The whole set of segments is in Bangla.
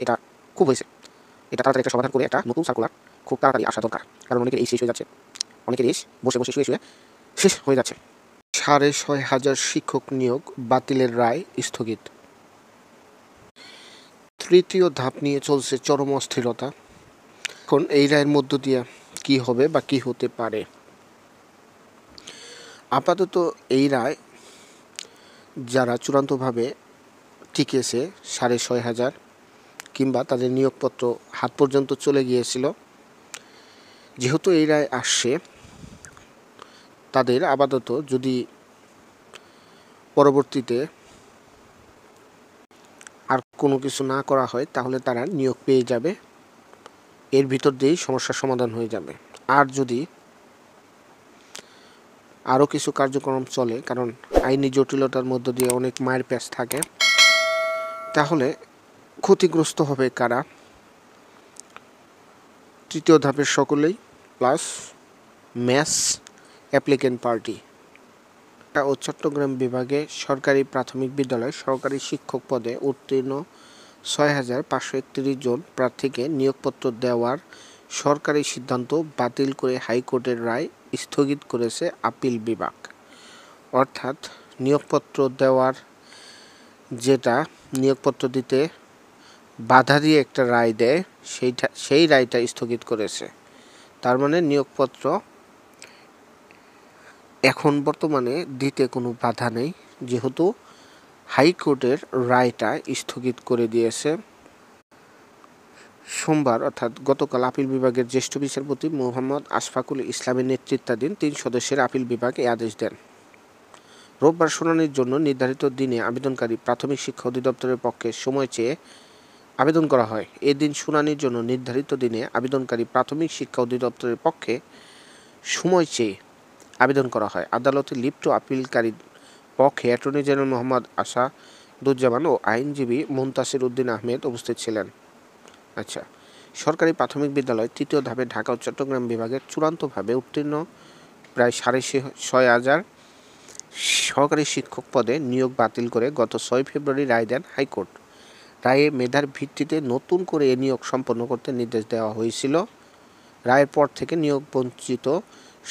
এটা খুব হয়েছে, এটা তাড়াতাড়ি একটা সমাধান করে একটা নতুন সার্কুলার খুব তাড়াতাড়ি আসা দরকার, কারণ অনেকের এই শেষ হয়ে যাচ্ছে, অনেকের এই বসে বসে শুয়ে শুয়ে শেষ হয়ে যাচ্ছে। 6,500 শিক্ষক নিয়োগ বাতিলের রায় স্থগিত। তৃতীয় ধাপ নিয়ে চলছে চরম অস্থিরতা। এখন এই রায়ের মধ্য দিয়ে কি হবে বা কি হতে পারে? আপাতত এই রায় যারা চূড়ান্তভাবে টিকেছে 6,500 কিংবা তাদের নিয়োগপত্র হাত পর্যন্ত চলে গিয়েছিল, যেহেতু এই রায় আসছে, তাদের আপাতত যদি পরবর্তীতে আর কোনো কিছু না করা হয় তাহলে তারা নিয়োগ পেয়ে যাবে, এর ভিতর দিয়েই সমস্যার সমাধান হয়ে যাবে। আর যদি আরও কিছু কার্যক্রম চলে, কারণ আইনি জটিলতার মধ্য দিয়ে অনেক মায়ের প্যাচ থাকে, তাহলে ক্ষতিগ্রস্ত হবে কারা? তৃতীয় ধাপের সকলেই প্লাস ম্যাস অ্যাপ্লিকেন্ট পার্টি। ও চট্টগ্রাম বিভাগে সরকারি প্রাথমিক বিদ্যালয় সহকারী শিক্ষক পদে উত্তীর্ণ 6,531 জন প্রার্থীকে নিয়োগপত্র দেওয়ার সরকারি সিদ্ধান্ত বাতিল করে হাইকোর্টের রায় স্থগিত করেছে আপিল বিভাগ। অর্থাৎ নিয়োগপত্র দেওয়ার যেটা নিয়োগপত্র দিতে বাধা দিয়ে একটা রায় দেয়, সেই রায়টা স্থগিত করেছে। তার মানে নিয়োগপত্র এখন বর্তমানে দিতে কোনো বাধা নেই, যেহেতু হাইকোর্টের রায়টা স্থগিত করে দিয়েছে। সোমবার অর্থাৎ গতকাল আপিল বিভাগের জ্যেষ্ঠ বিচারপতি মোহাম্মদ আশফাকুল ইসলামের নেতৃত্বাধীন 3 সদস্যের আপিল বিভাগ এই আদেশ দেন। রোববার শুনানির জন্য নির্ধারিত দিনে আবেদনকারী প্রাথমিক শিক্ষা অধিদপ্তরের পক্ষে সময় চেয়ে আবেদন করা হয়। এদিন শুনানির জন্য নির্ধারিত দিনে আবেদনকারী প্রাথমিক শিক্ষা অধিদপ্তরের পক্ষে সময় চেয়ে আবেদন করা হয়। আদালতে লিপ্ত আপিলকারীর পক্ষে অ্যাটর্নি জেনারেল মোহাম্মদ আসাদুজ্জামান ও আইনজীবী মুনতাসির উদ্দিন আহমেদ উপস্থিত ছিলেন। আচ্ছা, সরকারি প্রাথমিক বিদ্যালয় তৃতীয় ধাপে ঢাকা ও চট্টগ্রাম বিভাগের চূড়ান্তভাবে উত্তীর্ণ প্রায় 6,500 সহকারী শিক্ষক পদে নিয়োগ বাতিল করে গত 6 ফেব্রুয়ারি রায় দেন হাইকোর্ট। রায়ে মেধার ভিত্তিতে নতুন করে এ নিয়োগ সম্পন্ন করতে নির্দেশ দেওয়া হয়েছিল। রায়ের পর থেকে নিয়োগ বঞ্চিত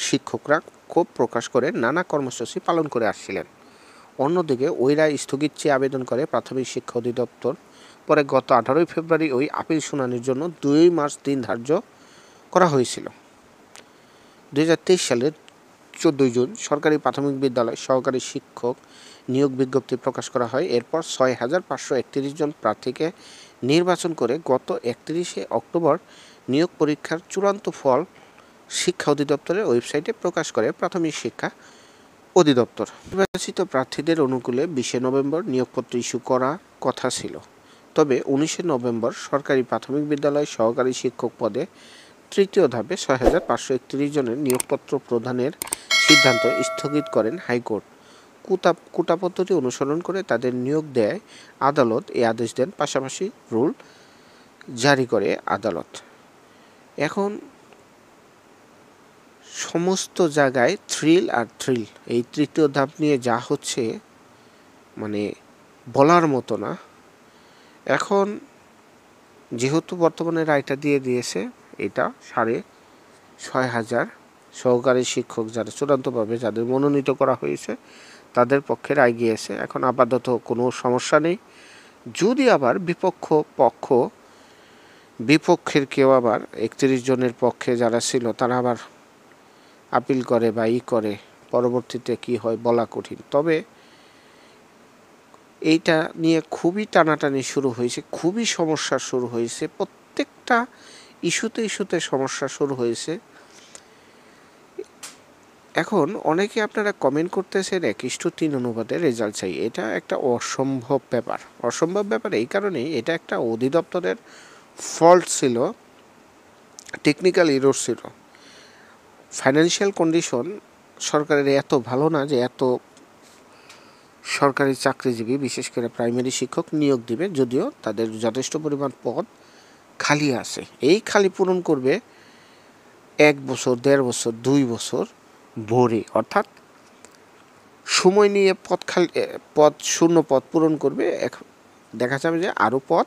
শিক্ষকরা ক্ষোভ প্রকাশ করে নানা কর্মসূচি পালন করে আসছিলেন। অন্যদিকে ওই রায় স্থগিত চেয়ে আবেদন করে প্রাথমিক শিক্ষা অধিদপ্তর। পরে গত 18 ফেব্রুয়ারি ওই আপিল শুনানির জন্য 2 মার্চ দিন ধার্য করা হয়েছিল। 2023 সালের 14 জুন সরকারি প্রাথমিক বিদ্যালয় সহকারী শিক্ষক নিয়োগ বিজ্ঞপ্তি প্রকাশ করা হয়। এরপর 6,531 জন প্রার্থীকে নির্বাচন করে গত 31 অক্টোবর নিয়োগ পরীক্ষার চূড়ান্ত ফল শিক্ষা অধিদপ্তরের ওয়েবসাইটে প্রকাশ করে প্রাথমিক শিক্ষা অধিদপ্তর। নির্বাচিত প্রার্থীদের অনুকূলে 20 নভেম্বর নিয়োগপত্র ইস্যু করার কথা ছিল, তবে 19 নভেম্বর সরকারি প্রাথমিক বিদ্যালয় সহকারী শিক্ষক পদে তৃতীয় ধাপে 6,531 জনের নিয়োগপত্র প্রদানের সিদ্ধান্ত স্থগিত করেন হাইকোর্ট। কোটা পদ্ধতি অনুসরণ করে তাদের নিয়োগ দেয় আদালত এই আদেশ দেন, পাশাপাশি রুল জারি করে আদালত। এখন সমস্ত জায়গায় থ্রিল আর থ্রিল। এই তৃতীয় ধাপ নিয়ে যা হচ্ছে মানে বলার মতো না। এখন যেহেতু বর্তমানে রায়টা দিয়ে দিয়েছে, এটা 6,500 সহকারী শিক্ষক যারা চূড়ান্তভাবে যাদের মনোনীত করা হয়েছে তাদের পক্ষে রায় গিয়েছে। এখন আপাতত কোনো সমস্যা নেই। যদি আবার বিপক্ষের কেউ আবার 31 জনের পক্ষে যারা ছিল তারা আবার আপিল করে বা করে, পরবর্তীতে কি হয় বলা কঠিন। তবে এইটা নিয়ে খুবই টানাটানি শুরু হয়েছে, খুবই সমস্যা শুরু হয়েছে, প্রত্যেকটা ইস্যুতে সমস্যা শুরু হয়েছে। এখন অনেকে আপনারা কমেন্ট করতেছেন 1:3 অনুপাতে রেজাল্ট চাই। এটা একটা অসম্ভব ব্যাপার এই কারণেই, এটা একটা অধিদপ্তরের ফল্ট ছিল, টেকনিক্যাল এরর ছিল। ফাইন্যান্সিয়াল কন্ডিশন সরকারের এত ভালো না যে এত সরকারি চাকরিজীবী বিশেষ করে প্রাইমারি শিক্ষক নিয়োগ দিবে, যদিও তাদের যথেষ্ট পরিমাণ পদ খালি আছে। এই খালি পূরণ করবে 1 বছর, 1.5 বছর, 2 বছর ভরে, অর্থাৎ সময় নিয়ে শূন্য পদ পূরণ করবে। দেখা যাবে যে আরও পদ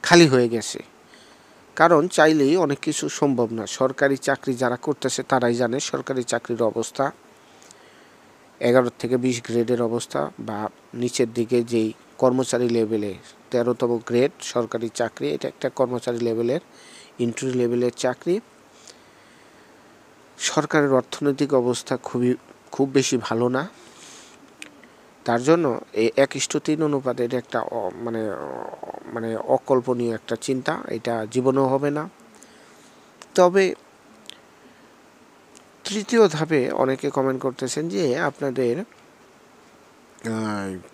খালি হয়ে গেছে। কারণ চাইলেই অনেক কিছু সম্ভব না। সরকারি চাকরি যারা করতেছে তারাই জানে সরকারি চাকরির অবস্থা, 11 থেকে 20 গ্রেডের অবস্থা, বা নিচের দিকে যেই কর্মচারী লেভেলে 13তম গ্রেড সরকারি চাকরি, এটা একটা কর্মচারী লেভেলের ইন্টারি লেভেলের চাকরি। সরকারের অর্থনৈতিক অবস্থা খুব বেশি ভালো না। তার জন্য এই 1:3 অনুপাতে এটা একটা মানে অকল্পনীয় একটা চিন্তা, এটা জীবনেও হবে না। তবে তৃতীয় ধাপে অনেকে কমেন্ট করতেছেন যে আপনাদের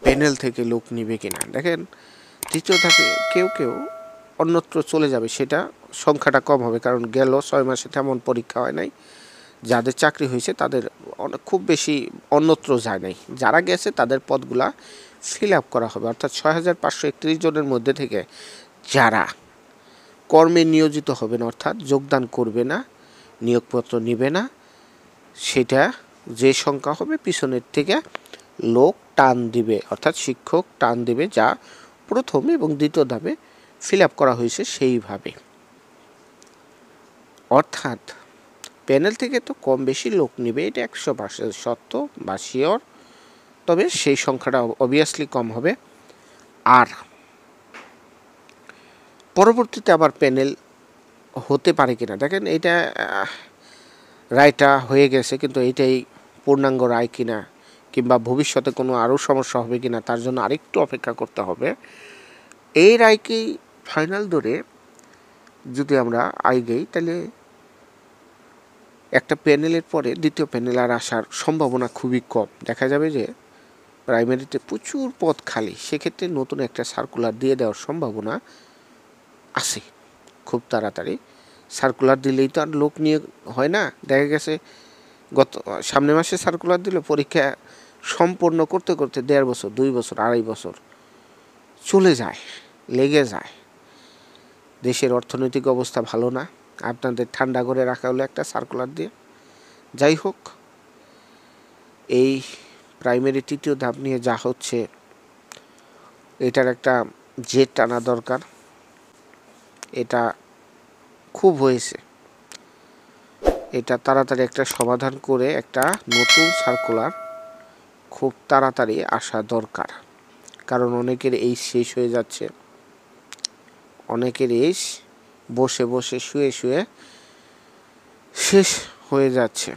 প্যানেল থেকে লোক নিবে কিনা। দেখেন, তৃতীয় ধাপে কেউ অন্যত্র চলে যাবে, সেটা সংখ্যাটা কম হবে, কারণ গেল 6 মাসে তেমন পরীক্ষা হয় নাই। যাদের চাকরি হয়েছে তাদের খুব বেশি অন্যত্র যায় নাই। যারা গেছে তাদের পদগুলা ফিল আপ করা হবে, অর্থাৎ 6531 জনের মধ্যে থেকে যারা কর্মে নিয়োজিত হবে না, অর্থাৎ যোগদান করবে না, নিয়োগপত্র নিবে না, সেটা যে সংখ্যা হবে পিছনের থেকে লোক টান দিবে, অর্থাৎ শিক্ষক টান দিবে, যা প্রথম এবং দ্বিতীয় ধাপে ফিল আপ করা হয়েছে সেইভাবে। অর্থাৎ প্যানেল থেকে তো কম বেশি লোক নেবে, এটা 100% সত্য বা শিওর। তবে সেই সংখ্যাটা অবভিয়াসলি কম হবে। আর পরবর্তীতে আবার প্যানেল হতে পারে কিনা, দেখেন এটা রায়টা হয়ে গেছে, কিন্তু এটাই পূর্ণাঙ্গ রায় কিনা, কিংবা ভবিষ্যতে কোনো আরও সমস্যা হবে কিনা, তার জন্য আরেকটু অপেক্ষা করতে হবে। এই রায়কেই ফাইনাল ধরে যদি আমরা আগাই, তাহলে একটা প্যানেলের পরে দ্বিতীয় প্যানেল আর আসার সম্ভাবনা খুবই কম। দেখা যাবে যে প্রাইমারিতে প্রচুর পদ খালি, সেক্ষেত্রে নতুন একটা সার্কুলার দিয়ে দেওয়ার সম্ভাবনা আছে খুব তাড়াতাড়ি। সার্কুলার দিলেই তো আর লোক নিয়ে হয় না। দেখা গেছে সামনের মাসে সার্কুলার দিলে পরীক্ষা সম্পন্ন করতে করতে 1.5 বছর, 2 বছর, 2.5 বছর চলে যায়, লেগে যায়। দেশের অর্থনৈতিক অবস্থা ভালো না, আপনাদের ঠান্ডা করে রাখা হলো একটা সার্কুলার দিয়ে। যাই হোক, এই প্রাইমারি তৃতীয় ধাপ নিয়ে যা হচ্ছে, এটার একটা জেট টানা দরকার। এটা খুব হয়েছে, এটা তাড়াতাড়ি একটা সমাধান করে একটা নতুন সার্কুলার খুব তাড়াতাড়ি আসা দরকার। কারণ অনেকের এই শেষ হয়ে যাচ্ছে, অনেকের এই বসে বসে শুয়ে শুয়ে শেষ হয়ে যাচ্ছে।